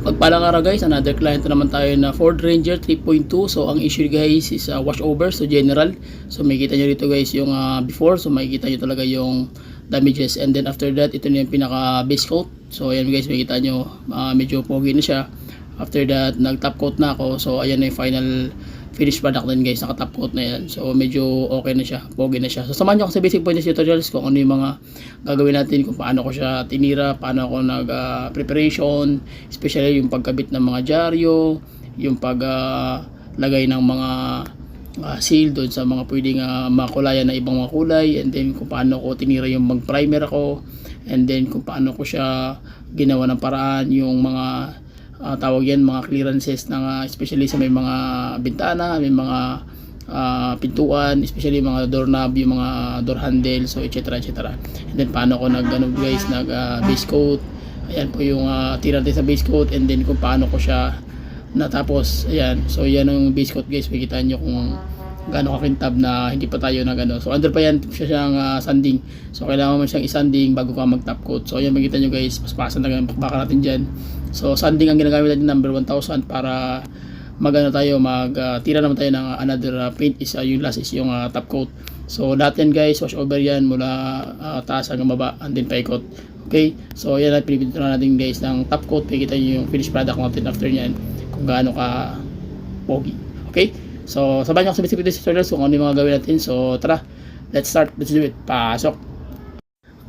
Pagpalang araw guys, another client na naman tayo na Ford Ranger 3.2. So ang issue guys is washover, so general. So makikita nyo dito guys yung before, so makikita nyo talaga yung damages, and then after that ito na yung pinaka base coat. So ayan guys, makikita nyo medyo pogi na siya. After that nag top coat na ako, so ayan na yung final finished product din guys, naka top coat na yan. So medyo okay na siya, pogi na siya. So samahan nyo ako sa basic pointers tutorials kung ano yung mga gagawin natin, kung paano ko siya tinira, paano ako nag preparation, especially yung pagkabit ng mga dyaryo, yung paglagay ng mga seal doon sa mga pwedeng makulayan na ibang mga kulay, and then kung paano ko tinira yung mag primer ako, and then kung paano ko siya ginawa ng paraan yung mga tawag yan, mga clearances ng especially sa may mga bintana, may mga pintuan, especially mga doorknob, yung mga door handle, so etc etc. And then paano ko nag guys, nag base coat. Ayan po yung tira natin sa base coat, and then kung paano ko siya natapos. Ayan, so yan yung base coat guys, makikita nyo kung gaano kakintab na hindi pa tayo na gano. So under pa yan siya siyang sanding, so kailangan mo siyang isanding bago ka mag top coat. So ayan, makikita nyo guys, paspasan na ang bakbakan natin dyan. So sanding ang ginagamit natin, number 1000, para magano tayo, tira naman tayo ng another paint is yung last is yung top coat. So lahat yan guys, wash over yan mula taas hanggang baba, and then paikot. Okay, so yan na pinipinturan natin guys ng top coat. Makikita nyo yung finished product natin after nyan, kung gaano ka pogi. Okay, so sabahan nyo ako sa basic tutorials kung ano yung mga gawin natin. So tara, let's start, let's do it, pasok.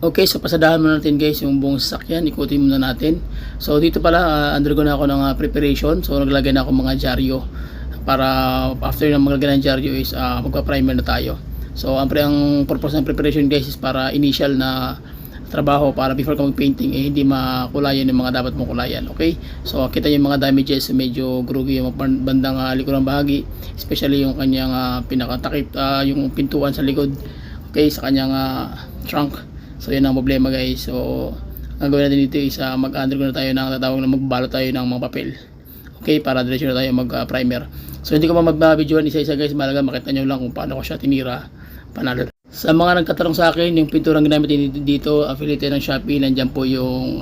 Okay, so pasadahan muna natin guys yung buong sasakyan, ikutin muna natin. So dito pala undergo na ako ng preparation. So naglagay na ako mga dyaryo, para after na maglagay ng dyaryo is magpa-primer na tayo. So ang purpose ng preparation guys is para initial na trabaho, para before ka mag-painting hindi makulayan yung mga dapat mong kulayan. Okay, so kita yung mga damages, medyo groggy yung bandang likurang bahagi, especially yung kanyang pinakatakip, yung pintuan sa likod, okay, sa kanyang trunk. So yan ang problema guys. So ang gawin natin dito is mag-undergo na tayo ng tatawag na magbalot tayo ng mga papel. Okay, para diretso na tayo mag-primer. So hindi ko pa mag-videoan isa-isa guys, malaga makita nyo lang kung paano ko siya tinira, panalo. Sa mga nagtatanong sa akin, yung pinturang ginamit dito, affiliate ng Shopee, nandiyan po yung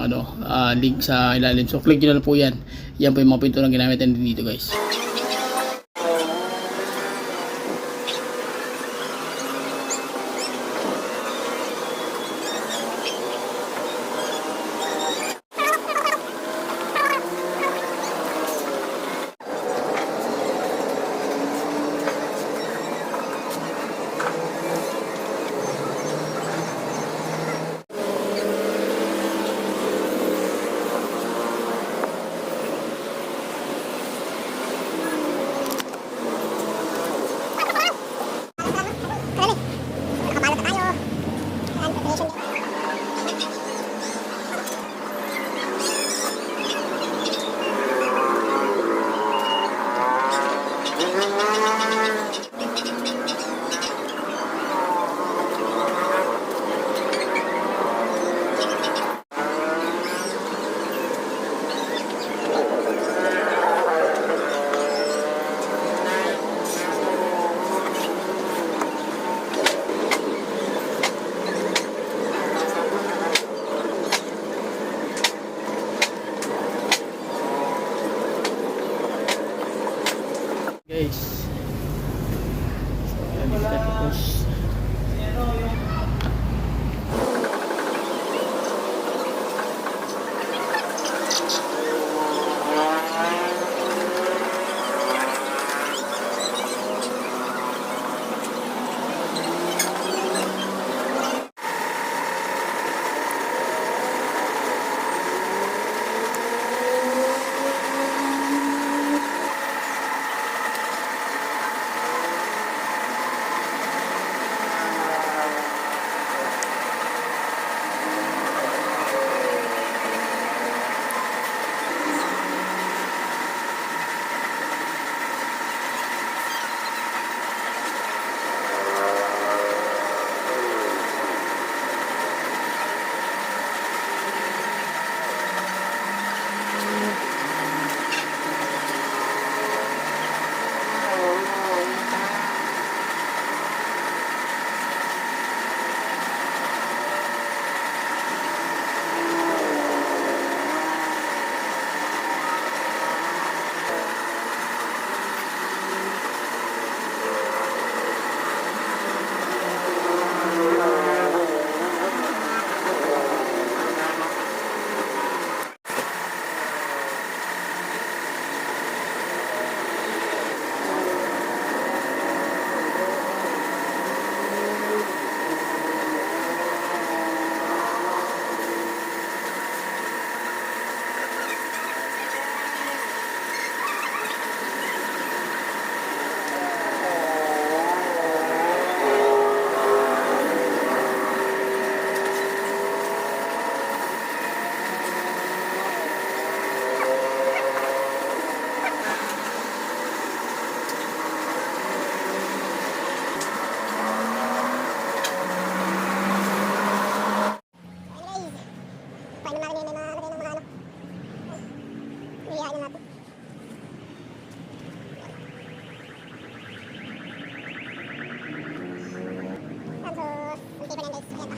link sa ilalim. So click nyo na po yan. Yan po yung mga pinturang ginamit dito guys. Guys, so ayan, tapos Iyain na natin. Tapos, ang paper na guys. Ayan pa.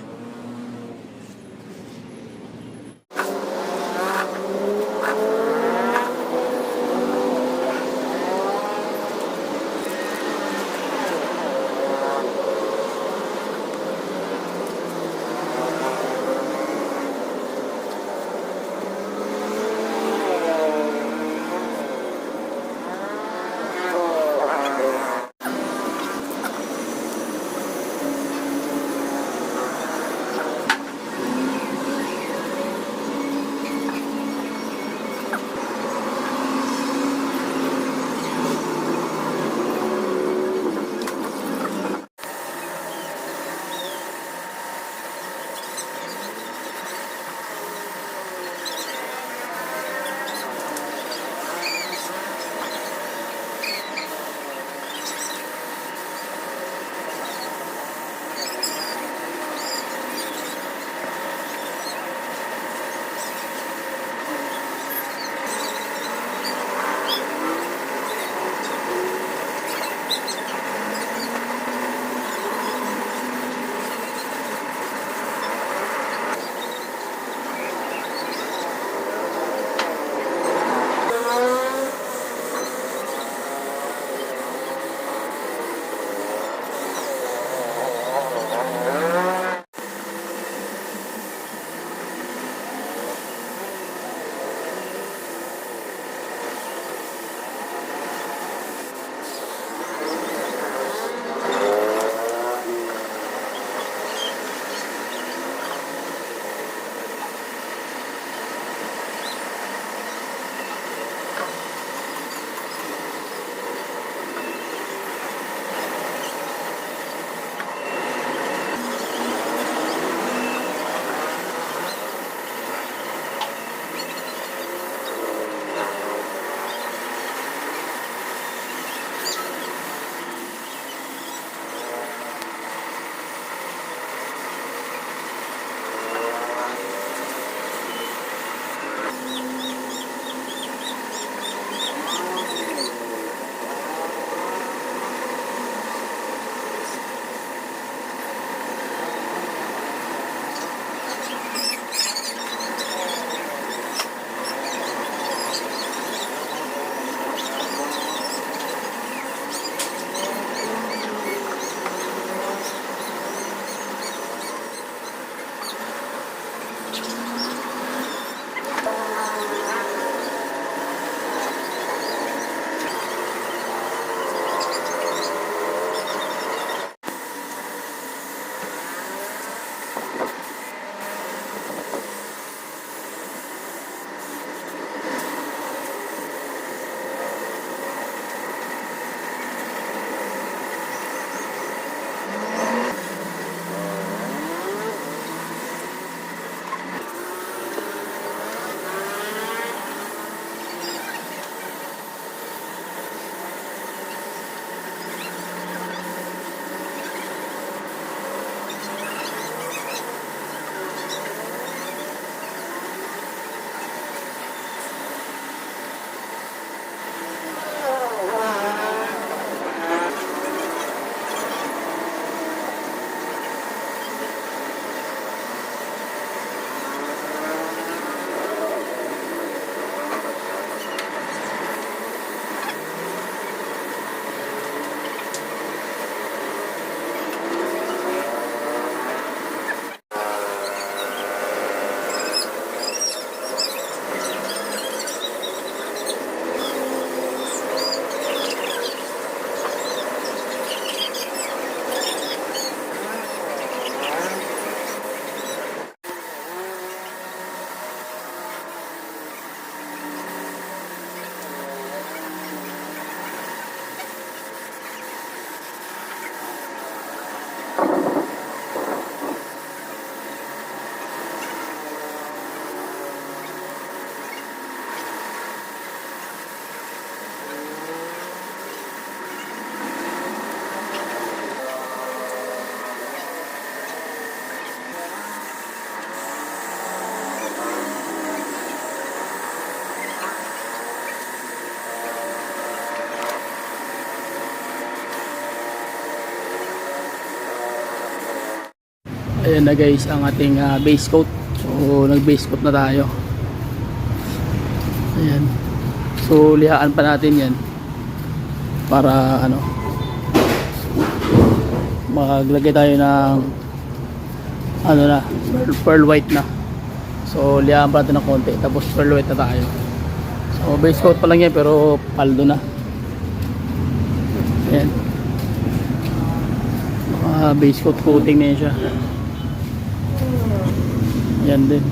Ayan na guys ang ating base coat. So nag base coat na tayo. Ayan. So lihaan pa natin yan para ano, maglagay tayo ng ano na, pearl white na. So lihaan pa natin ng konti tapos pearl white na tayo. So base coat pa lang yan pero paldo na. Ayan. Base coat coating na yan siya. Yan din.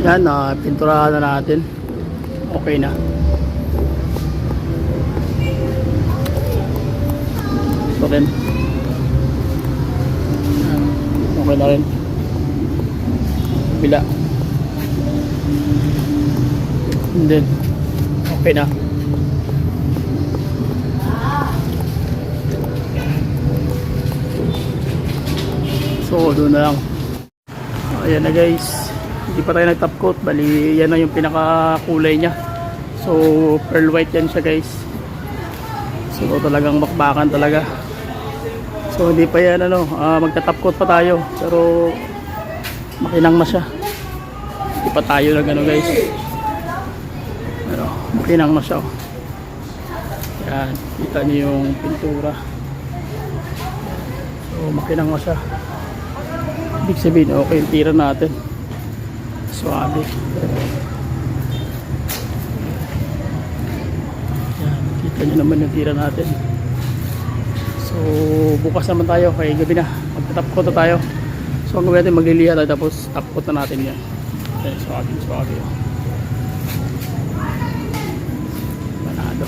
Yan, pinturahan na natin. Okay na. Ito rin. Yan, okay na rin. Bila. And then, okay na. So, doon na lang. Ayan na guys. Hindi pa tayo nag top coat, bali yan na yung pinaka kulay nya. So pearl white yan siya guys. So talagang bakbakan talaga. So hindi pa yan ano, magta top coat pa tayo, pero makinang na siya. Hindi pa tayo nag ano guys, pero makinang na siya. Yan, kita niyo yung pintura. So makinang na siya. Ibig sabihin okay yung tira natin. Suabe. Yan, kita nyo naman yung tira natin. So bukas naman tayo, kaya gabi na magta-top coat na tayo. So ang gawin natin, magliliha tayo tapos top coat na natin yan. Okay, suabe, suabe. Panado.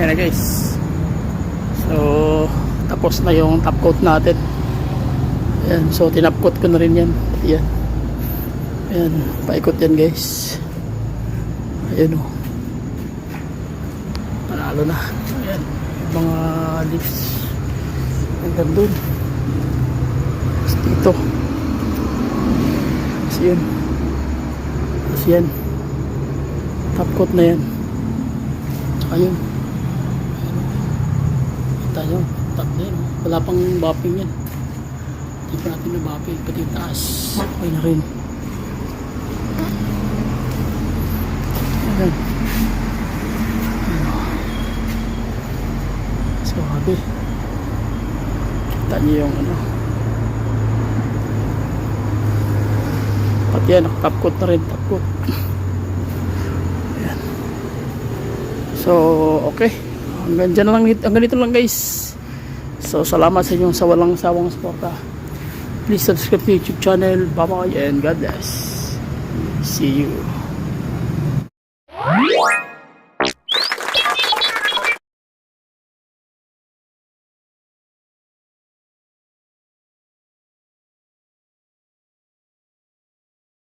Yan na guys. So, tapos na yung top coat natin. Ayan, so tinap coat ko na rin yan. Ayan. Ayan, paikot yan guys. Ayan o. Panalo na. Ayan, yung mga leaves. Hanggang dun. Tapos dito. Tapos yun. Tapos yan. Top coat na yan. Ayun. Kita nyo. Top na yan. Wala pang buffing yan. Hindi pa natin na buffing. Pati yung taas. Okay na rin. Ayan. So, habi. Kita nyo yung ano. Pati yan. Top coat na rin. Top coat. So, okay. Hanggang dyan na lang, hanggang dito lang guys. So, salamat sa inyong sa walang sawang suporta. Please subscribe to YouTube channel. Bye-bye and God bless. See you.